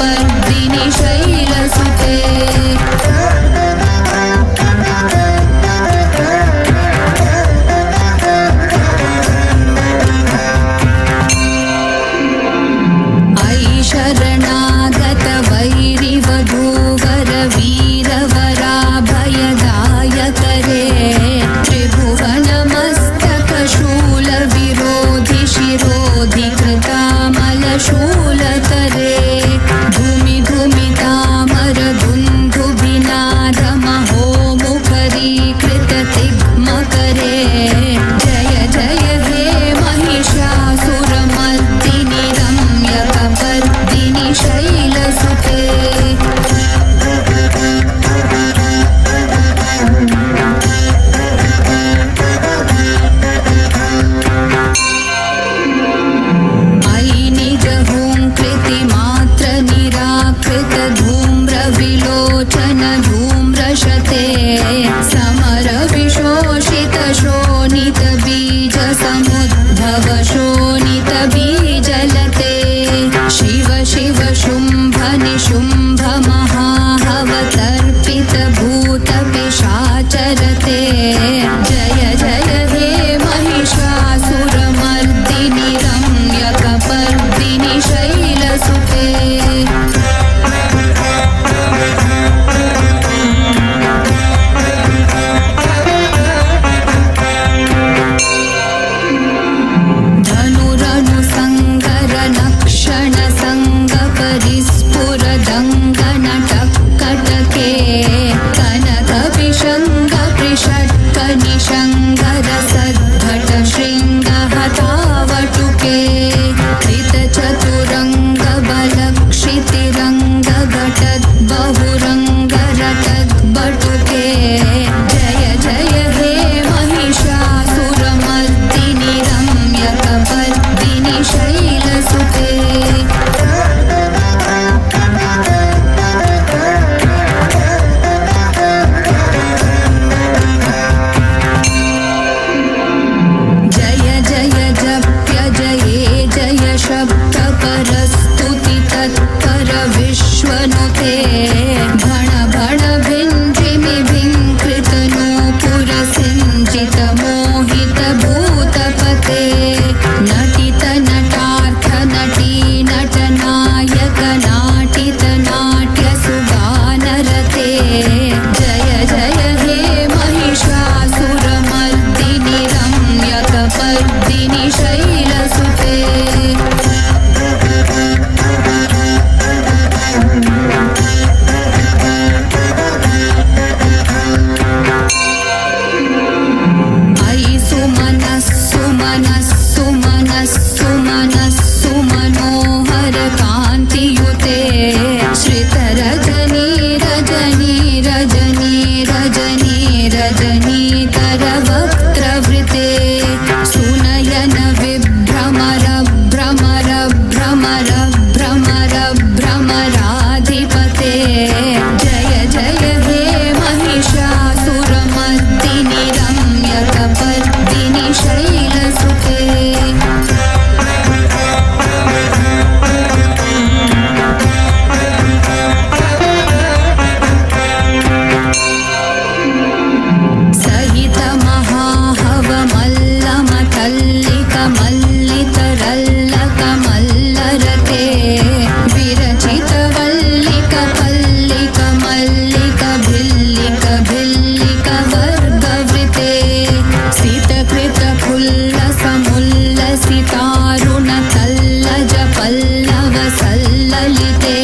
कपर्दिनि शैलसुते शरणागत वैरिवधूवर वीरवराभयदायकरे त्रिभुवनमस्तकशूल विरोधि शिरोधि कृतामलशूलकरे धूमि धूमितामर दुन्दुभिनादमहो मुखरीकृततिग्मकरे जय जय हे महिषासुरमर्दिनि रम्य कपर्दिनि शैलसुते अयि निज हुंकृतिमात्र निराकृत धूम्रविलोचन धूम्रशते समर विशोषित शोणित बीज समुद्भव शोणित बीजलते शिव शिव शुंभ निशुंभ महाहवतर्पित भूत पिशाचरते जय जय हे महिषासुरमर्दिनि रम्य कपर्दिनि शैलसुते धनुरनुसङ्गर नक्षण संग परिस्फुर दङ्गन टक्कटके कनक विशङ्ग कृषट्क निशङ्गर सद्भट शृङ्ग हतावटुके कृत चतुरङ्ग बल क्षितिरङ्ग घटद् बहुरङ्ग रटद् बटुके जय जय हे महिषासुरमर्दिनि रम्य कपर्दिनि शैलसुते जय जय जप्य जये जय शब्द परस्तुति तत्पर विश्वनुते भण भण भिञ्जिमि भिङ्कृत नूपुर सिञ्चित मोहित भूतपते नटित नटार्थ नटी नटनायक नाटित नाट्य सुगानरते जय जय हे महिषासुरमर्दिनि रम्य कपर्दिनि शैलसुते अयि सुमनस्सु मनस्सु मनस्सु मनस्सु मनोहर कान्तियुते श्रित रजनी रजनी रजनी रजनी रजनीतर वक्त्रवृते सुनयन विभ्रमर भ्रमर भ्रमर भ्रमर भ्रमराधिपते जय जय हे महिषासुरमर्दिनि रम्य कपर्दिनि शैलसुते सहित महाहव मल्लम तल्लिक मल्लितरल्लक मल्लरते विरचित वल्लिक पल्लिक मल्लिक भिल्लिक भिल्लिक वर्गवृते सितकृत फुल्लस मुल्लसितारुण तल्लज पल्लव सल्ललिते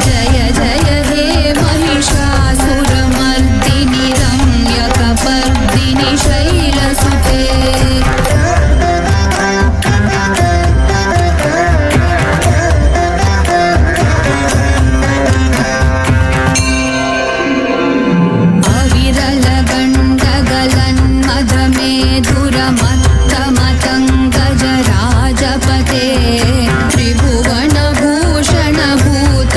जय जय हे महिषासुरमर्दिनि रम्य कपर्दिनि शैलसुते अविरल गण्डगलन्मद मेधुर मत्त मतङ्गज राजपते त्रिभुवन भूषण भूत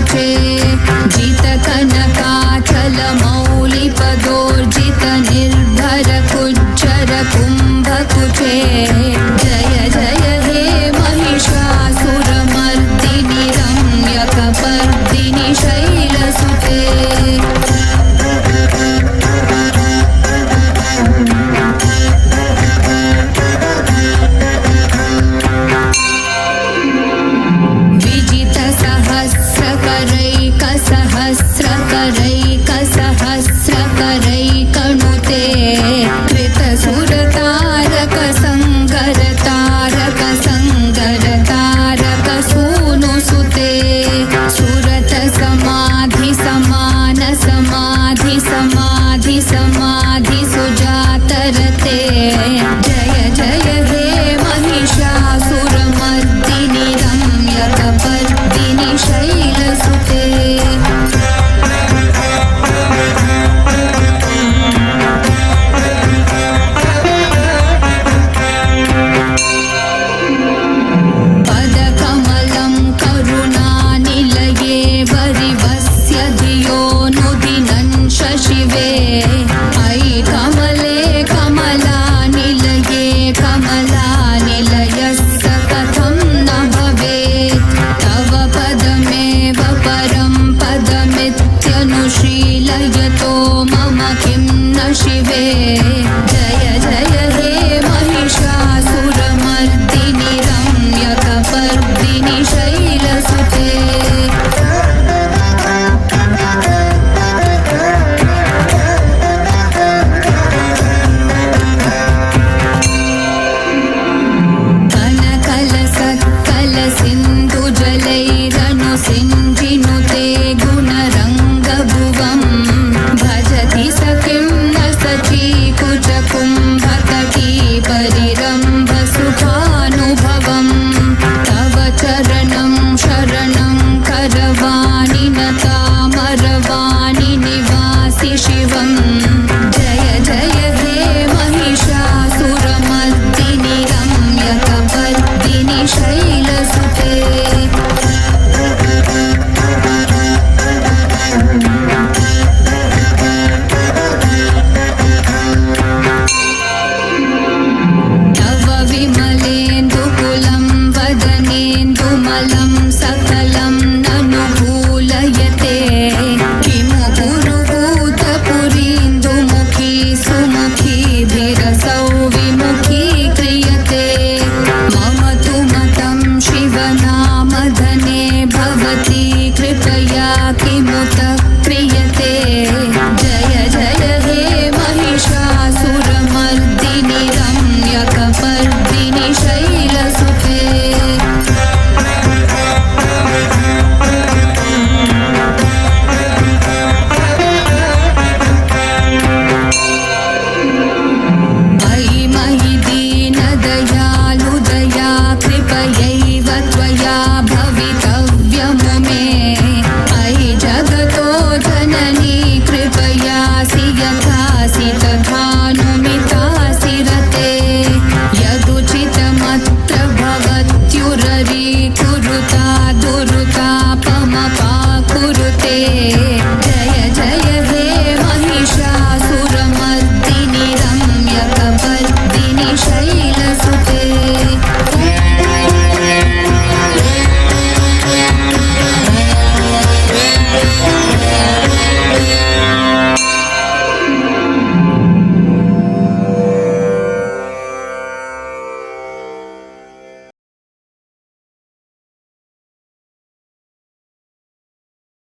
कुचे जितकनकाचलमौलिपदोर्जित निर्भर कुज्जर कुम्भकुचे जय जय हे महिषासुरमर्दिनि रम्यकपर्दिनि शैलसुते सहस्रकरैकसहस्रकरैकणुते कृतसुरतारकसङ्गरतारकसूनुसुते सुरतसमाधिसमानसमाधिसमाधिसुजातरते जय जय हे महिषासुरमर्दिनि रम्यकपर्दिनि शैलसुते शिवे ऐ कमले कमलानिलये कमलानिलयस्य कथं न भवेत् तव पदमेव परं पदमित्यनुशीलयतो मम किं न शिवे जय जय हे महिषासुरमर्दिनि रम्यकपर्दिनि शैलसुते सिञ्जिनुते गुणरङ्गभुवं भजति स किं न सचीकुचकुम्भतटी परिरम्भसुखानुभवं तव चरणं शरणं करवाणि नतामरवाणि निवासि शिवं जय जय हे महिषासुरमर्दिनि रम्यकपर्दिनि शैलसुते वदनेन्दुमलं सकलं ननुभूलयते किमु पुरुहूतपुरीन्दुमुखी सुमुखीभिरसौ विमुखी क्रियते मम तु मतं शिवनामधने भवति कृपया किमुत